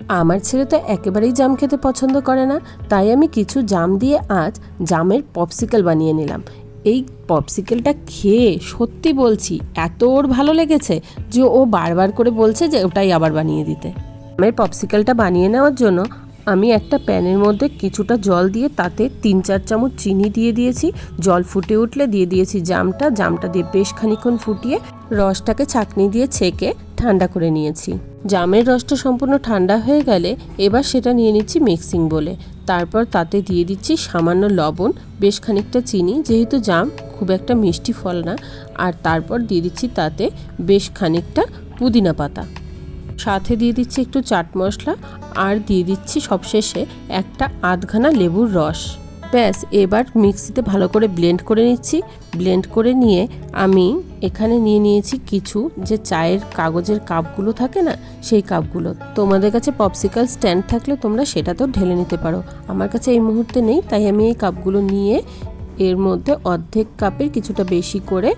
আমার ছেলে তো একেবারেই জাম খেতে পছন্দ করে না, তাই আমি কিছু জাম দিয়ে আজ জামের পপসিকল বানিয়ে নিলাম। এই পপসিকলটা খেয়ে সত্যি বলছি এত ওর ভালো লেগেছে যে ও বারবার করে বলছে যে ওটাই আবার বানিয়ে দিতে। জামের পপসিকলটা বানিয়ে নেওয়ার জন্য আমি একটা প্যানের মধ্যে কিছুটা জল দিয়ে তাতে 3-4 চামচ চিনি দিয়ে দিয়েছি। জল ফুটে উঠলে দিয়ে দিয়েছি জামটা দিয়ে বেশ খানিক্ষণ ফুটিয়ে রসটাকে ছাঁকনি দিয়ে ছেঁকে ঠান্ডা করে নিয়েছি। জামের রসটা সম্পূর্ণ ঠান্ডা হয়ে গেলে এবার সেটা নিয়ে নিচ্ছি মিক্সিং বলে। তারপর তাতে দিয়ে দিচ্ছি সামান্য লবণ, বেশ খানিকটা চিনি, যেহেতু জাম খুব একটা মিষ্টি ফল না। আর তারপর দিয়ে দিচ্ছি তাতে বেশ খানিকটা পুদিনা পাতা, সাথে দিয়ে দিচ্ছি একটু চাট মশলা, আর দিয়ে দিচ্ছি সবশেষে একটা আধখানা লেবুর রস। ব্যাস, এবার মিক্সিতে ভালো করে ব্লেন্ড করে নিচ্ছি। ব্লেন্ড করে নিয়ে আমি এখানে নিয়ে নিয়েছি কিছু যে চায়ের কাগজের কাপগুলো থাকে না, সেই কাপগুলো। তোমাদের কাছে পপসিকল স্ট্যান্ড থাকলে তোমরা সেটাতেও ঢেলে নিতে পারো। আমার কাছে এই মুহূর্তে নেই, তাই আমি এই কাপগুলো নিয়ে এর মধ্যে অর্ধেক কাপের কিছুটা বেশি করে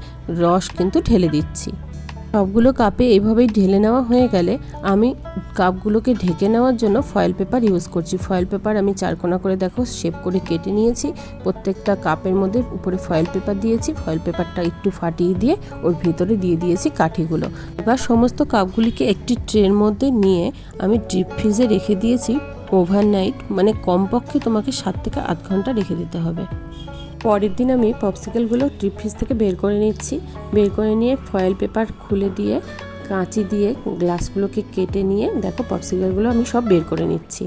রস কিন্তু ঢেলে দিচ্ছি। সবগুলো কাপে এইভাবেই ঢেলে নেওয়া হয়ে গেলে আমি কাপগুলোকে ঢেকে নেওয়ার জন্য ফয়েল পেপার ইউজ করছি। ফয়েল পেপার আমি 4 কোনা করে দেখো শেপ করে কেটে নিয়েছি। প্রত্যেকটা কাপের মধ্যে উপরে ফয়েল পেপার দিয়েছি। ফয়েল পেপারটা একটু ফাটিয়ে দিয়ে ওর ভিতরে দিয়ে দিয়েছি কাঠিগুলো। এবার সমস্ত কাপগুলিকে একটি ট্রের মধ্যে নিয়ে আমি ডিপ ফ্রিজে রেখে দিয়েছি ওভারনাইট, মানে কমপক্ষে তোমাকে 7 থেকে 8 ঘন্টা রেখে দিতে হবে। পরের দিন আমি পপসিকলগুলো ডিপ ফ্রিজ থেকে বের করে নিচ্ছি। বের করে নিয়ে ফয়েল পেপার খুলে দিয়ে কাঁচি দিয়ে গ্লাসগুলোকে কেটে নিয়ে দেখো পপসিকলগুলো আমি সব বের করে নিচ্ছি।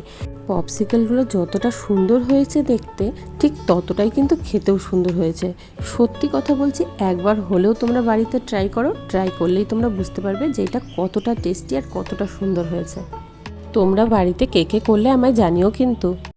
পপসিকলগুলো যতটা সুন্দর হয়েছে দেখতে, ঠিক ততটাই কিন্তু খেতেও সুন্দর হয়েছে। সত্যি কথা বলছি, একবার হলেও তোমরা বাড়িতে ট্রাই করো। ট্রাই করলেই তোমরা বুঝতে পারবে যে এটা কতটা টেস্টি আর কতটা সুন্দর হয়েছে। তোমরা বাড়িতে কে কে করলে আমায় জানিও কিন্তু।